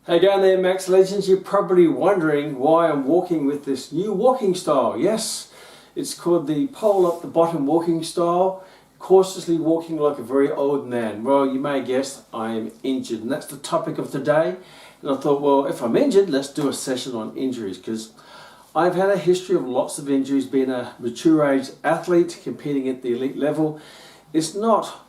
Hey going there, Max Legends. You're probably wondering why I'm walking with this new walking style. Yes, it's called the pole up the bottom walking style, cautiously walking like a very old man. Well, you may guess I am injured, and that's the topic of today. And I thought, well, if I'm injured, let's do a session on injuries, because I've had a history of lots of injuries, being a mature age athlete competing at the elite level. It's not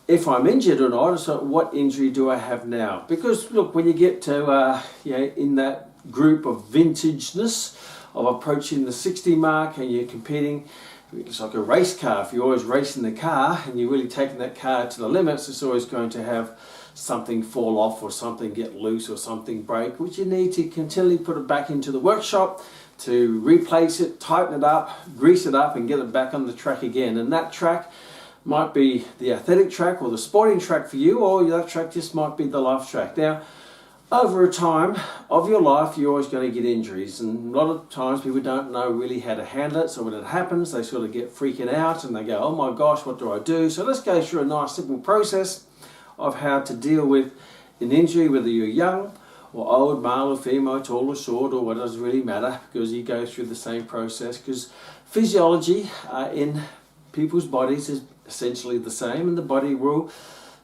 if I'm injured or not, so what injury do I have now? Because look, when you get to in that group of vintageness of approaching the 60 mark and you're competing, it's like a race car. If you're always racing the car and you're really taking that car to the limits, it's always going to have something fall off or something get loose or something break, which you need to continually put it back into the workshop to replace it, tighten it up, grease it up and get it back on the track again. And that track might be the athletic track or the sporting track for you, or that track just might be the life track. Now, over a time of your life, you're always going to get injuries, and a lot of times people don't know really how to handle it. So when it happens, they sort of get freaking out and they go, oh my gosh, what do I do? So let's go through a nice simple process of how to deal with an injury, whether you're young or old, male or female, tall or short, or what does really matter, because you go through the same process, because physiology in people's bodies is essentially the same, and the body will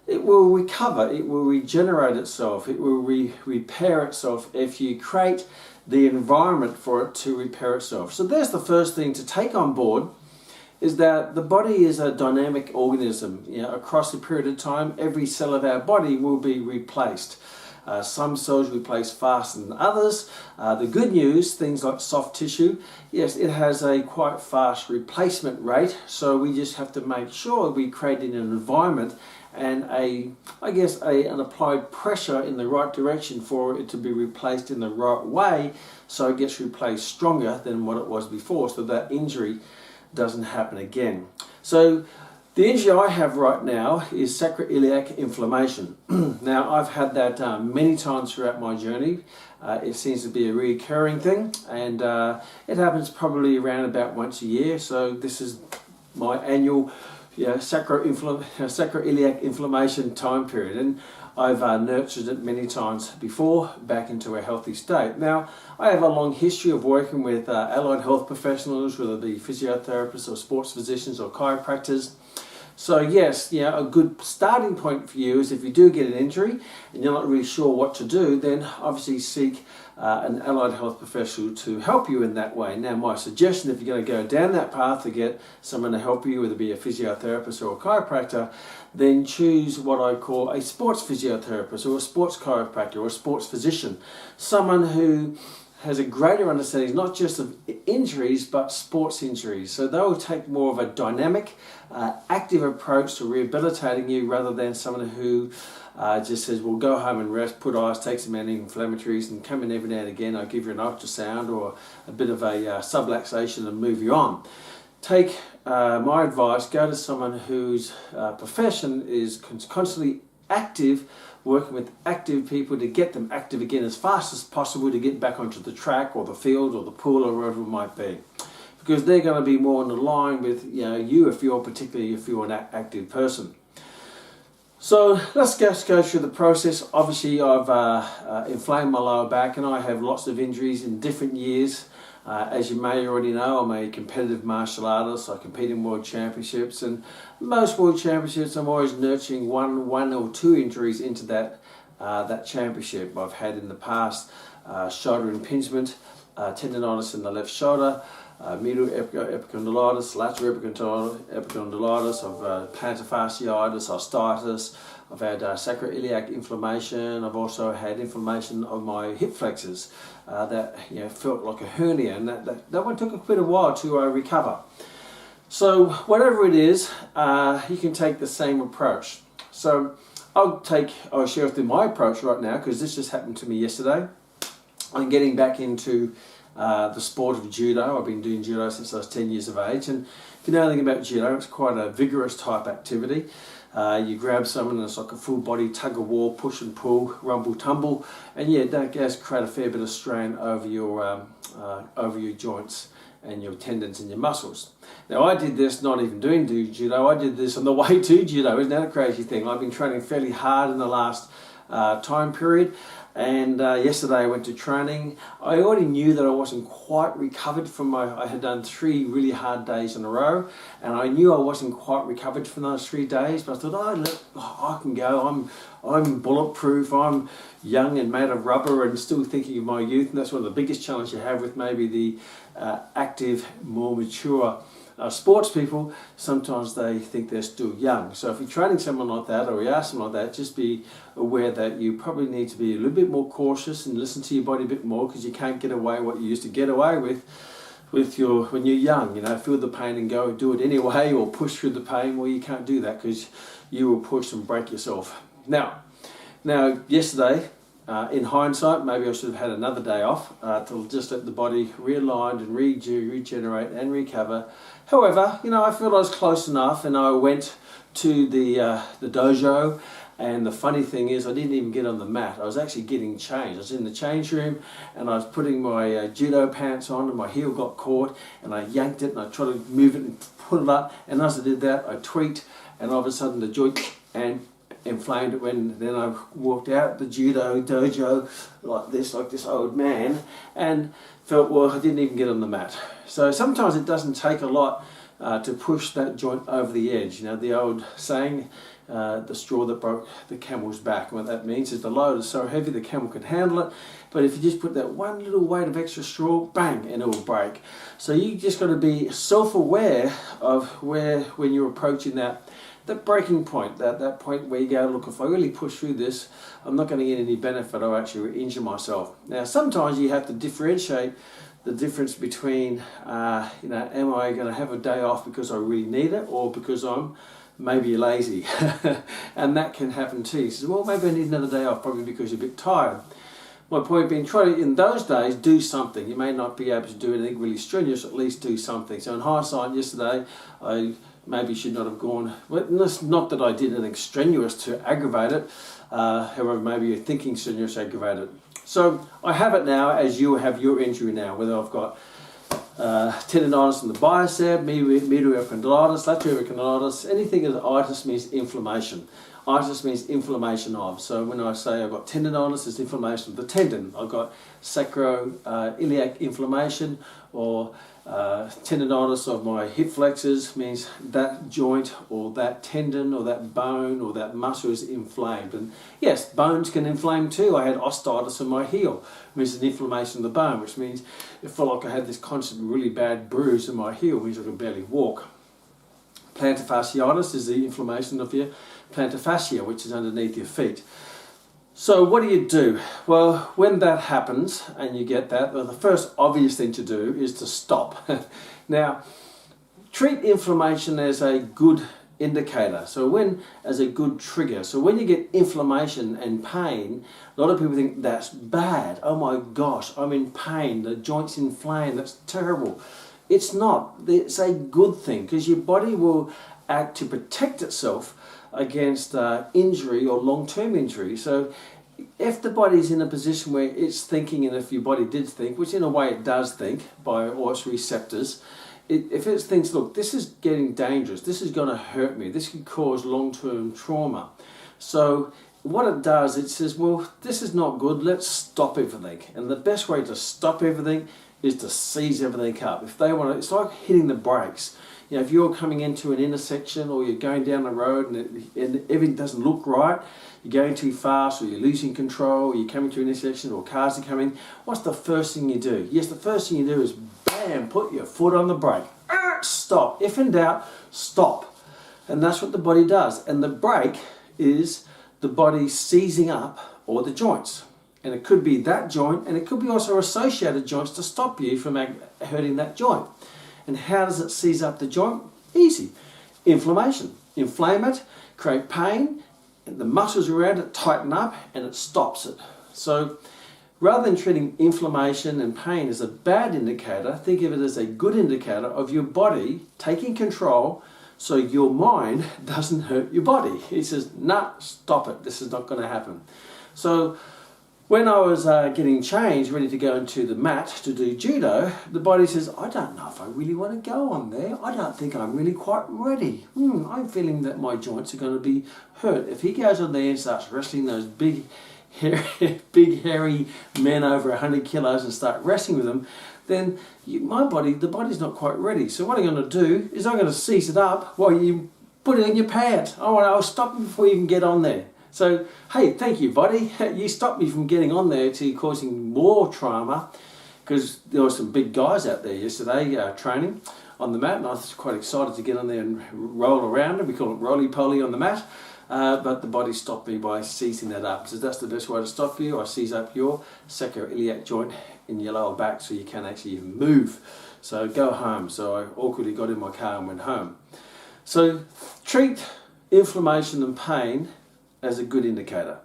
recover, it will regenerate itself, it will repair itself if you create the environment for it to repair itself. So there's the first thing to take on board, is that the body is a dynamic organism. Across a period of time, every cell of our body will be replaced. Some cells replace faster than others. The good news, things like soft tissue, yes, it has a quite fast replacement rate, so we just have to make sure we create an environment and an applied pressure in the right direction for it to be replaced in the right way, so it gets replaced stronger than what it was before, so that injury doesn't happen again. So the injury I have right now is sacroiliac inflammation. Now, I've had that many times throughout my journey. It seems to be a recurring thing, and it happens probably around about once a year. So this is my annual sacroiliac inflammation time period, and I've nurtured it many times before back into a healthy state. Now, I have a long history of working with allied health professionals, whether it be physiotherapists or sports physicians or chiropractors. So yes, a good starting point for you is if you do get an injury and you're not really sure what to do, then obviously seek an allied health professional to help you in that way. Now, my suggestion, if you're going to go down that path to get someone to help you, whether it be a physiotherapist or a chiropractor, then choose what I call a sports physiotherapist or a sports chiropractor or a sports physician, someone who has a greater understanding not just of injuries but sports injuries. So they will take more of a dynamic, active approach to rehabilitating you, rather than someone who just says, well, go home and rest, put ice, take some anti-inflammatories and come in every now and again, I'll give you an ultrasound or a bit of a subluxation and move you on. Take my advice, go to someone whose profession is constantly active, working with active people to get them active again as fast as possible to get back onto the track or the field or the pool or wherever it might be, because they're going to be more in line with you if you're an active person. So let's just go through the process. Obviously, I've inflamed my lower back, and I have lots of injuries in different years. As you may already know, I'm a competitive martial artist. I compete in world championships, and most world championships I'm always nurturing one or two injuries into that championship. I've had in the past shoulder impingement, tendonitis in the left shoulder, medial epicondylitis, lateral epicondylitis, I've plantar fasciitis, osteitis. I've had sacroiliac inflammation. I've also had inflammation of my hip flexors that felt like a hernia, and that one took a bit of a while to recover. So whatever it is, you can take the same approach. So I'll share with you my approach right now, because this just happened to me yesterday. I'm getting back into the sport of judo. I've been doing judo since I was 10 years of age, and if you know anything about judo, it's quite a vigorous type activity. You grab someone and it's like a full body tug of war, push and pull, rumble tumble, and that does create a fair bit of strain over your joints and your tendons and your muscles. Now, I did this not even doing judo, I did this on the way to judo. Isn't that a crazy thing? I've been training fairly hard in the last time period. And yesterday I went to training. I already knew that I wasn't quite recovered from I had done 3 really hard days in a row, and I knew I wasn't quite recovered from those 3 days, but I thought, I can go, I'm bulletproof, I'm young and made of rubber and still thinking of my youth, and that's one of the biggest challenges you have with maybe the active, more mature sports people. Sometimes they think they're still young. So if you're training someone like that, or you ask someone like that, just be aware that you probably need to be a little bit more cautious and listen to your body a bit more, because you can't get away what you used to get away with when you're young. You know, feel the pain and go do it anyway, or push through the pain. Well, you can't do that because you will push and break yourself. Now yesterday, in hindsight, maybe I should have had another day off to just let the body realign and regenerate and recover. However, you know, I feel I was close enough, and I went to the dojo. And the funny thing is, I didn't even get on the mat. I was actually getting changed. I was in the change room, and I was putting my judo pants on, and my heel got caught, and I yanked it, and I tried to move it and put it up. And as I did that, I tweaked, and all of a sudden the joint and inflamed it. Then I walked out the judo dojo like this old man, and felt, well, I didn't even get on the mat. So sometimes it doesn't take a lot to push that joint over the edge. You know, the old saying, the straw that broke the camel's back. And what that means is the load is so heavy the camel can handle it, but if you just put that one little weight of extra straw, bang, and it will break. So you just got to be self-aware of when you're approaching that breaking point, that point where you go, look, if I really push through this, I'm not going to get any benefit. I'll actually injure myself. Now, sometimes you have to differentiate the difference between, you know, am I going to have a day off because I really need it, or because I'm maybe lazy? And that can happen too. You say, well, maybe I need another day off, probably because you're a bit tired. My point being, try to, in those days, do something. You may not be able to do anything really strenuous, at least do something. So in hindsight, yesterday, I maybe should not have gone, well, not that I did anything strenuous to aggravate it, however, maybe you're thinking strenuous aggravated. So I have it now as you have your injury now, whether I've got tendonitis in the bicep, medial epicondylitis, lateral epicondylitis, anything as itis means inflammation. Itis means inflammation of. So when I say I've got tendonitis, it's inflammation of the tendon. I've got sacroiliac inflammation, or tendonitis of my hip flexors, means that joint or that tendon or that bone or that muscle is inflamed. And yes, bones can inflame too. I had osteitis in my heel, which is an inflammation of the bone, which means it felt like I had this constant really bad bruise in my heel, which I could barely walk. Plantar fasciitis is the inflammation of your plantar fascia, which is underneath your feet. So what do? Well, when that happens and you get that, well, the first obvious thing to do is to stop. Now, treat inflammation as a good indicator. As a good trigger. So when you get inflammation and pain, a lot of people think that's bad. Oh my gosh, I'm in pain, the joint's inflamed, that's terrible. It's not. It's a good thing, because your body will act to protect itself against injury or long-term injury. So if the body's in a position where it's thinking, and if your body did think, which in a way it does think by all its receptors, if it thinks, look, this is getting dangerous, this is going to hurt me, this could cause long-term trauma. So what it does, it says, well, this is not good, let's stop everything. And the best way to stop everything is to seize everything up. If they want to, it's like hitting the brakes. You know, if you're coming into an intersection, or you're going down the road and everything doesn't look right, you're going too fast, or you're losing control, or you're coming to an intersection, or cars are coming, what's the first thing you do? Yes, the first thing you do is, bam, put your foot on the brake. Stop. If in doubt, stop. And that's what the body does. And the brake is the body seizing up all the joints. And it could be that joint, and it could be also associated joints to stop you from hurting that joint. And how does it seize up the joint? Easy. Inflammation. Inflame it, create pain, and the muscles around it tighten up, and it stops it. So rather than treating inflammation and pain as a bad indicator, think of it as a good indicator of your body taking control, so your mind doesn't hurt your body. It says, nah, stop it. This is not going to happen. So When I was getting changed, ready to go into the mat to do judo, the body says, I don't know if I really want to go on there. I don't think I'm really quite ready. I'm feeling that my joints are going to be hurt. If he goes on there and starts wrestling those big, hairy men over 100 kilos and start wrestling with them, then the body's not quite ready. So what I'm going to do is I'm going to seize it up while you put it in your pants. I'll stop you before you can get on there. So, hey, thank you, body. You stopped me from getting on there to causing more trauma, because there were some big guys out there yesterday training on the mat, and I was quite excited to get on there and roll around. We call it roly-poly on the mat, but the body stopped me by seizing that up. So that's the best way to stop you. I seize up your sacroiliac joint in your lower back so you can actually move. So go home. So I awkwardly got in my car and went home. So treat inflammation and pain as a good indicator.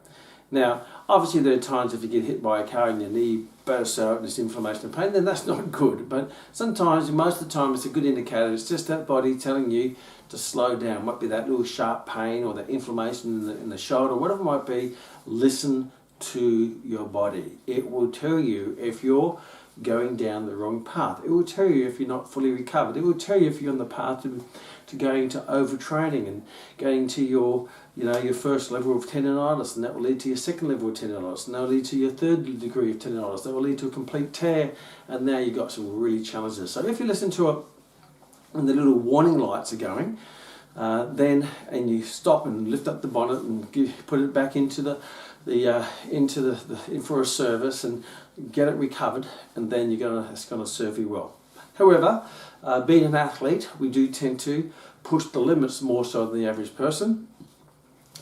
Now, obviously there are times if you get hit by a car and your knee bursts out and there's inflammation and pain, then that's not good. But sometimes, most of the time, it's a good indicator. It's just that body telling you to slow down. It might be that little sharp pain or the inflammation in the shoulder, whatever it might be. Listen to your body. It will tell you if you're going down the wrong path. It will tell you if you're not fully recovered. It will tell you if you're on the path to going to overtraining and going to your first level of tendonitis, and that will lead to your second level of tendonitis, and that will lead to your third degree of tendonitis, that will lead to a complete tear, and now you've got some really challenges. So if you listen to it and the little warning lights are going, and you stop and lift up the bonnet and put it back into for a service and get it recovered, and then it's going to serve you well. However, being an athlete, we do tend to push the limits more so than the average person,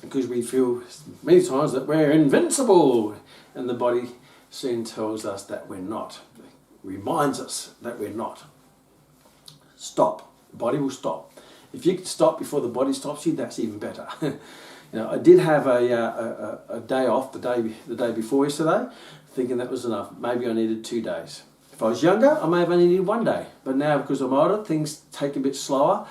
because we feel many times that we're invincible, and the body soon tells us that we're not. It reminds us that we're not. Stop. The body will stop. If you can stop before the body stops you, that's even better. I did have a day off the day before yesterday, thinking that was enough. Maybe I needed 2 days. If I was younger, I may have only needed 1 day. But now, because I'm older, things take a bit slower.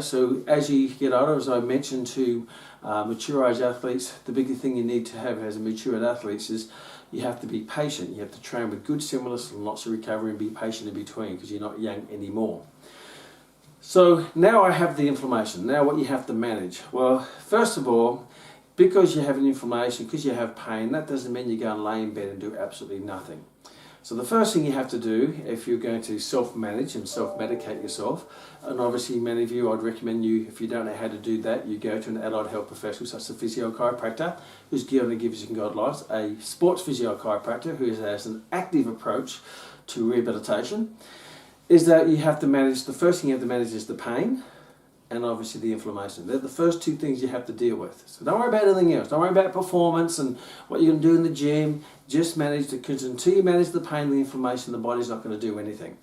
So as you get older, as I mentioned to mature age athletes, the big thing you need to have as a mature athlete is you have to be patient. You have to train with good stimulus and lots of recovery and be patient in between, because you're not young anymore. So now I have the inflammation. Now what you have to manage. Well, first of all, because you have an inflammation, because you have pain, that doesn't mean you go and lay in bed and do absolutely nothing. So the first thing you have to do, if you're going to self-manage and self-medicate yourself, and obviously many of you, I'd recommend you, if you don't know how to do that, you go to an allied health professional such as a physio-chiropractor who's going to give you some guidelines, a sports physio-chiropractor who has an active approach to rehabilitation, is that you have to manage, the first thing you have to manage is the pain and obviously the inflammation. They're the first two things you have to deal with. So don't worry about anything else. Don't worry about performance and what you're going to do in the gym. Just manage because until you manage the pain and the inflammation, the body's not going to do anything.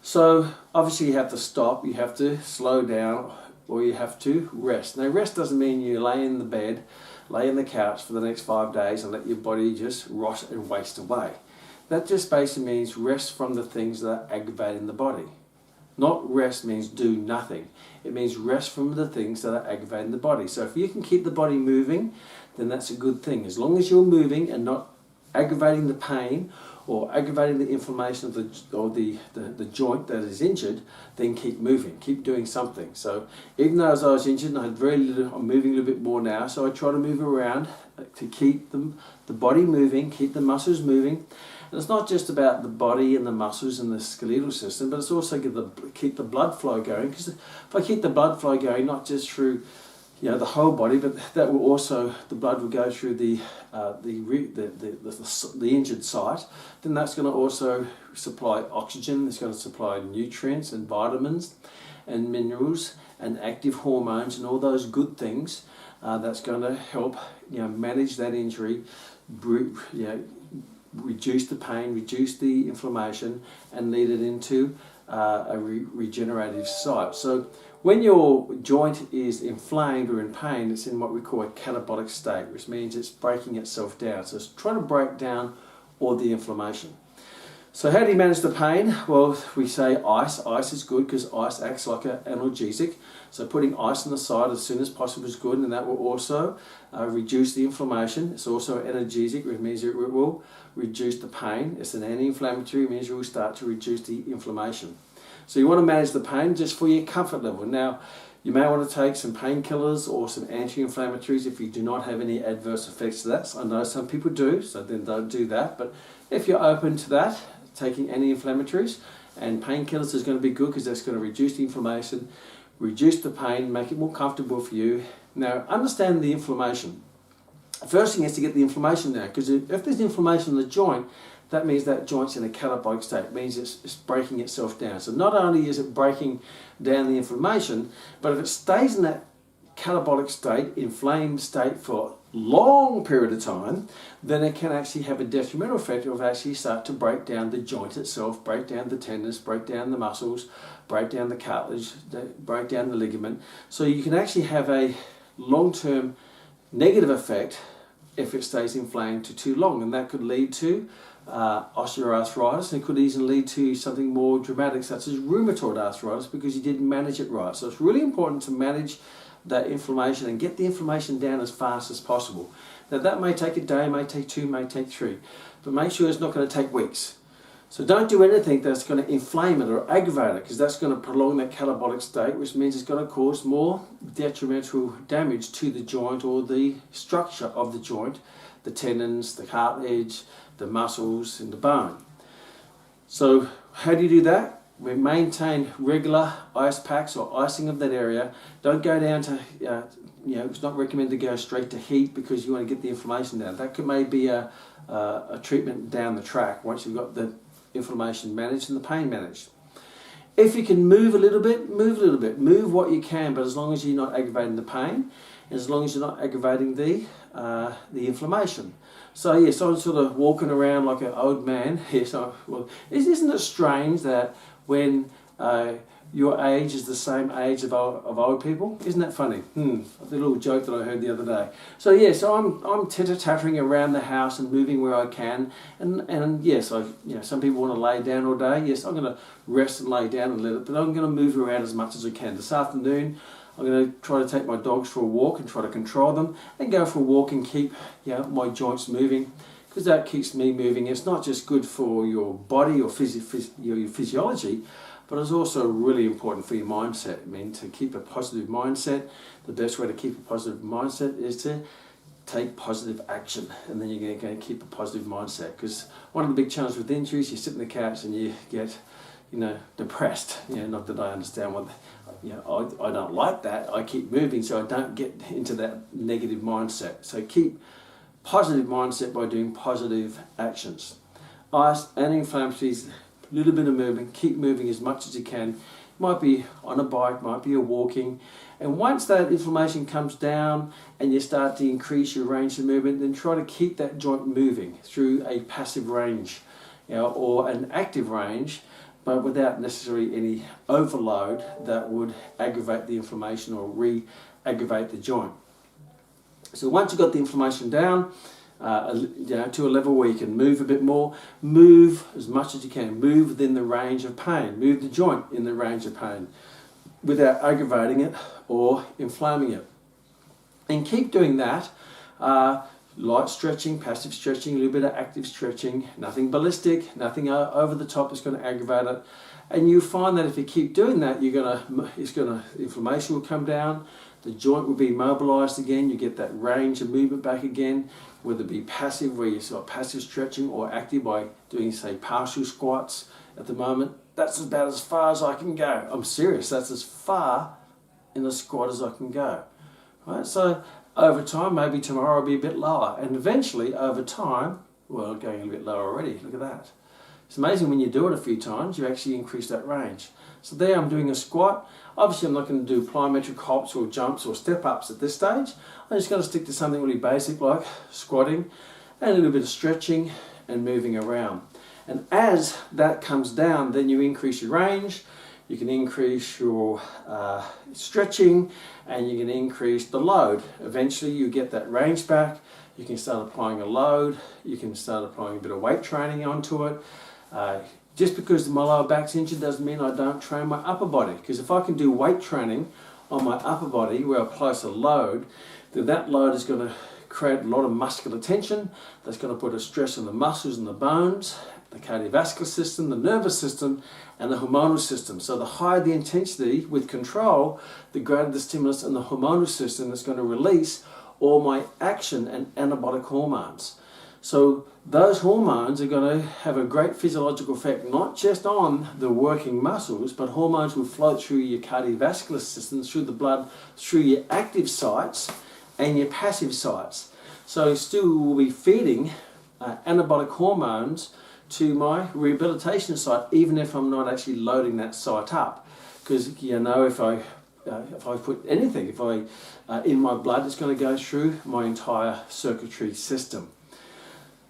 So obviously you have to stop, you have to slow down, or you have to rest. Now rest doesn't mean you lay in the bed, lay in the couch for the next 5 days and let your body just rot and waste away. That just basically means rest from the things that are aggravating the body. Not rest means do nothing. It means rest from the things that are aggravating the body. So if you can keep the body moving, then that's a good thing. As long as you're moving and not aggravating the pain or aggravating the inflammation of the joint that is injured, then keep moving, keep doing something. So even though as I was injured and I had very little, I'm moving a little bit more now, so I try to move around to keep the body moving, keep the muscles moving. And it's not just about the body and the muscles and the skeletal system, but it's also keep the blood flow going. Because if I keep the blood flow going, not just through the whole body, but that will also, the blood will go through the injured site, then that's going to also supply oxygen, it's going to supply nutrients and vitamins and minerals and active hormones and all those good things that's going to help manage that injury, reduce the pain, reduce the inflammation, and lead it into a regenerative site. So when your joint is inflamed or in pain, it's in what we call a catabolic state, which means it's breaking itself down. So it's trying to break down all the inflammation. So how do you manage the pain? Well, we say ice. Ice is good because ice acts like an analgesic. So putting ice on the side as soon as possible is good, and that will also reduce the inflammation. It's also an analgesic, which means it will reduce the pain. It's an anti-inflammatory, which means it will start to reduce the inflammation. So you want to manage the pain just for your comfort level. Now, you may want to take some painkillers or some anti-inflammatories if you do not have any adverse effects to that. I know some people do, so then don't do that. But if you're open to that, taking anti-inflammatories and painkillers is going to be good because that's going to reduce the inflammation, reduce the pain, make it more comfortable for you. Now, understand the inflammation. The first thing is to get the inflammation down, because if there's inflammation in the joint, that means that joint's in a catabolic state. It means it's breaking itself down. So not only is it breaking down the inflammation, but if it stays in that catabolic state, inflamed state for long period of time, then it can actually have a detrimental effect of actually start to break down the joint itself, break down the tendons, break down the muscles, break down the cartilage, break down the ligament. So you can actually have a long-term negative effect if it stays inflamed for too long, and that could lead to osteoarthritis, and it could even lead to something more dramatic such as rheumatoid arthritis because you didn't manage it right. So it's really important to manage that inflammation and get the inflammation down as fast as possible. Now that may take a day, may take 2, may take 3, but make sure it's not going to take weeks. So don't do anything that's going to inflame it or aggravate it, because that's going to prolong that catabolic state, which means it's going to cause more detrimental damage to the joint or the structure of the joint, the tendons, the cartilage, the muscles and the bone. So how do you do that? We maintain regular ice packs or icing of that area. Don't go down to, it's not recommended to go straight to heat because you want to get the inflammation down. That could maybe a treatment down the track once you've got the inflammation managed and the pain managed. If you can move a little bit, move a little bit. Move what you can, but as long as you're not aggravating the pain, and as long as you're not aggravating the inflammation. So yes, I'm sort of walking around like an old man. Yes, isn't it strange that when your age is the same age of old people? Isn't that funny? The little joke that I heard the other day. So yeah, so I'm titter-tattering around the house and moving where I can, and yes, some people want to lay down all day. Yes, I'm going to rest and lay down a little, but I'm going to move around as much as I can. This afternoon, I'm going to try to take my dogs for a walk and try to control them, and go for a walk and keep my joints moving, because that keeps me moving. It's not just good for your body or your physiology, but it's also really important for your mindset. I mean, to keep a positive mindset, the best way to keep a positive mindset is to take positive action, and then you're going to keep a positive mindset. Because one of the big challenges with injuries, you sit on the couch and you get depressed. Not that I understand what, I don't like that. I keep moving so I don't get into that negative mindset. So keep positive mindset by doing positive actions. Ice, anti-inflammatories, a little bit of movement, keep moving as much as you can. Might be on a bike, might be a walking. And once that inflammation comes down and you start to increase your range of movement, then try to keep that joint moving through a passive range, or an active range, but without necessarily any overload that would aggravate the inflammation or re-aggravate the joint. So once you've got the inflammation down to a level where you can move a bit more, move as much as you can, move within the range of pain, move the joint in the range of pain without aggravating it or inflaming it. And keep doing that. Light stretching, passive stretching, a little bit of active stretching, nothing ballistic, nothing over the top that's going to aggravate it. And you find that if you keep doing that, inflammation will come down, the joint will be mobilized again, you get that range of movement back again, whether it be passive, where you've got passive stretching, or active by doing, say, partial squats at the moment. That's about as far as I can go. I'm serious, that's as far in a squat as I can go. Right? So over time, maybe tomorrow will be a bit lower, and eventually over time, well, going a bit lower already, look at that. It's amazing when you do it a few times, you actually increase that range. So there I'm doing a squat. Obviously I'm not going to do plyometric hops or jumps or step ups at this stage. I'm just going to stick to something really basic like squatting and a little bit of stretching and moving around. And as that comes down, then you increase your range, you can increase your stretching, and you can increase the load. Eventually you get that range back, you can start applying a load, you can start applying a bit of weight training onto it, Just because my lower back's injured doesn't mean I don't train my upper body, because if I can do weight training on my upper body where I place a load, then that load is going to create a lot of muscular tension. That's going to put a stress on the muscles and the bones, the cardiovascular system, the nervous system, and the hormonal system. So the higher the intensity with control, the greater the stimulus in the hormonal system that's going to release all my action and anabolic hormones. So those hormones are going to have a great physiological effect, not just on the working muscles, but hormones will flow through your cardiovascular system, through the blood, through your active sites and your passive sites. So still will be feeding anabolic hormones to my rehabilitation site, even if I'm not actually loading that site up. Because you know, if I put anything, in my blood, it's going to go through my entire circuitry system.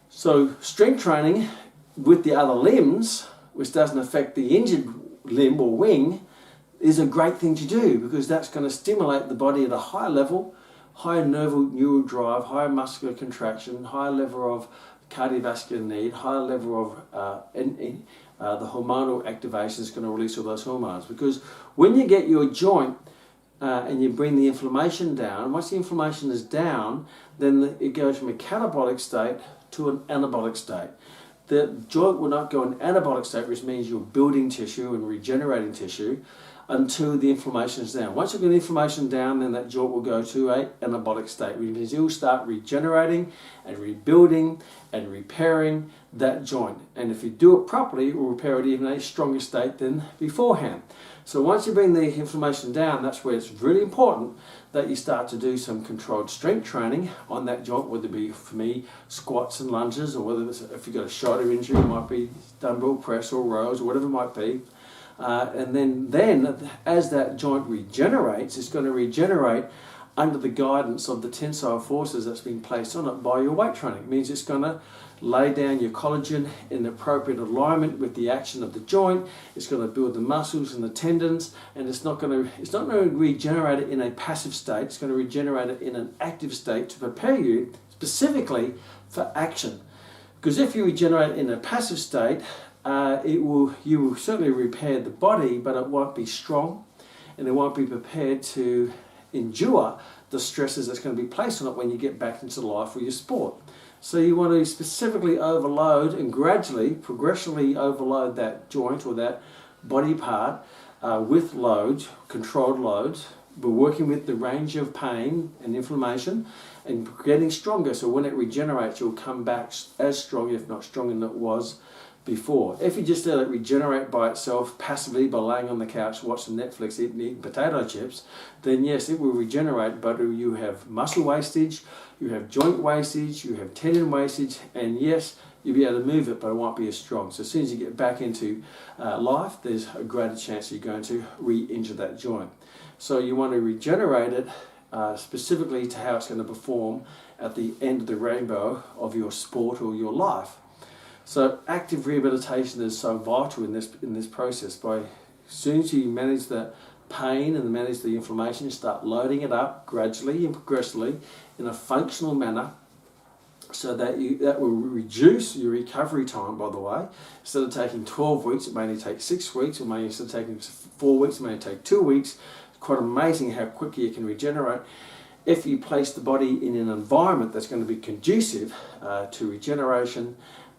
So strength training with the other limbs, which doesn't affect the injured limb or wing, is a great thing to do, because that's going to stimulate the body at a higher level, higher neural drive, higher muscular contraction, higher level of cardiovascular need, higher level of the hormonal activation is going to release all those hormones. Because when you get your joint and you bring the inflammation down, once the inflammation is down, then it goes from a catabolic state to an anabolic state. The joint will not go in anabolic state, which means you're building tissue and regenerating tissue, until the inflammation is down. Once you've got the inflammation down, then that joint will go to an anabolic state, which means you'll start regenerating and rebuilding and repairing that joint. And if you do it properly, it will repair it even in a stronger state than beforehand. So once you bring the inflammation down, that's where it's really important that you start to do some controlled strength training on that joint, whether it be, for me, squats and lunges, or whether it's, if you've got a shoulder injury, it might be dumbbell press or rows or whatever it might be. And then as that joint regenerates, it's going to regenerate under the guidance of the tensile forces that's been placed on it by your weight training. It means it's going to lay down your collagen in appropriate alignment with the action of the joint. It's going to build the muscles and the tendons, and it's not going to regenerate it in a passive state. It's going to regenerate it in an active state to prepare you specifically for action. Because if you regenerate in a passive state, you will certainly repair the body, but it won't be strong, and it won't be prepared to endure the stresses that's going to be placed on it when you get back into life or your sport. So you want to specifically overload and gradually, progressively overload that joint or that body part with loads, controlled loads. We're working with the range of pain and inflammation and getting stronger, so when it regenerates, you'll come back as strong, if not stronger than it was before. If you just let it regenerate by itself passively by laying on the couch watching Netflix, eating potato chips, then yes, it will regenerate, but you have muscle wastage, you have joint wastage, you have tendon wastage, and yes, you'll be able to move it, but it won't be as strong. So as soon as you get back into life, there's a greater chance you're going to re-injure that joint. So you want to regenerate it specifically to how it's going to perform at the end of the rainbow of your sport or your life. So active rehabilitation is so vital in this process. As soon as you manage the pain and manage the inflammation, you start loading it up gradually and progressively in a functional manner, so that will reduce your recovery time, by the way. Instead of taking 12 weeks, it may only take 6 weeks, or maybe instead of taking 4 weeks, it may take 2 weeks. It's quite amazing how quickly you can regenerate if you place the body in an environment that's going to be conducive to regeneration,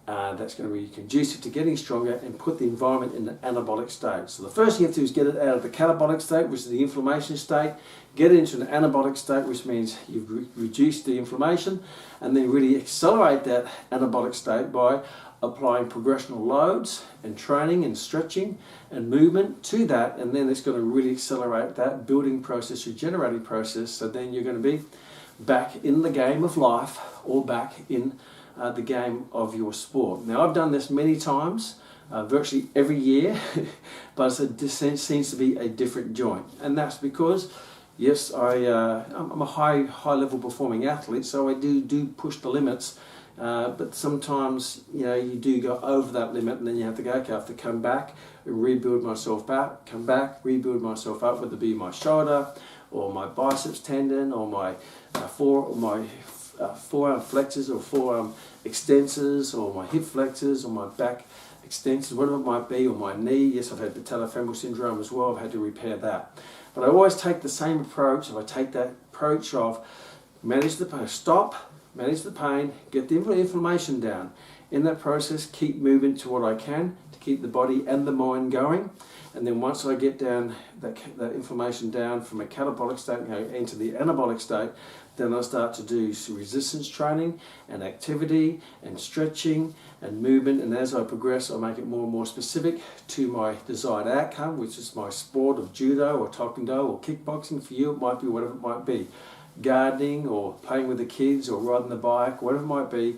that's going to be conducive to getting stronger, and put the environment in the anabolic state. So the first thing you have to do is get it out of the catabolic state, which is the inflammation state, get it into an anabolic state, which means you've reduced the inflammation, and then really accelerate that anabolic state by applying progressional loads and training and stretching and movement to that, and then it's going to really accelerate that building process, regenerating process, so then you're going to be back in the game of life, or back in the game of your sport. Now, I've done this many times, virtually every year, but it seems to be a different joint, and that's because, yes, I'm a high level performing athlete, so I do push the limits, but sometimes you do go over that limit, and then you have to go, okay, I have to come back and rebuild myself back, come back, rebuild myself up, whether it be my shoulder or my biceps tendon or my forearm flexors or forearm extensors or my hip flexors or my back extensions, whatever it might be, or my knee. Yes, I've had patellofemoral syndrome as well. I've had to repair that. But I always take the same approach. If I take that approach of manage the pain, stop, manage the pain, get the inflammation down. In that process, keep moving to what I can to keep the body and the mind going. And then once I get down that inflammation down from a catabolic state into the anabolic state, then I start to do some resistance training and activity and stretching and movement. And as I progress, I make it more and more specific to my desired outcome, which is my sport of judo or taekwondo or kickboxing. For you, it might be whatever it might be. Gardening or playing with the kids or riding the bike, whatever it might be.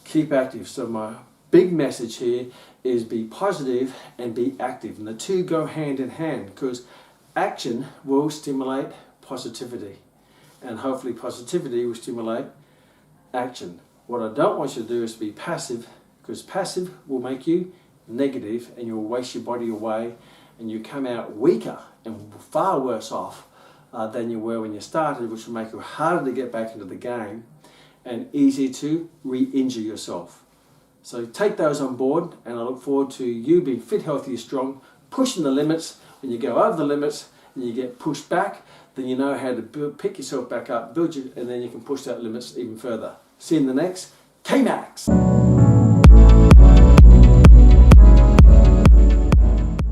Keep active. So my big message here is be positive and be active. And the two go hand in hand, because action will stimulate positivity. And hopefully positivity will stimulate action. What I don't want you to do is to be passive, because passive will make you negative and you'll waste your body away and you come out weaker and far worse off than you were when you started, which will make it harder to get back into the game and easier to re-injure yourself. So take those on board, and I look forward to you being fit, healthy, strong, pushing the limits. When you go over the limits and you get pushed back, then you know how to pick yourself back up, and then you can push that limits even further. See you in the next Kmax.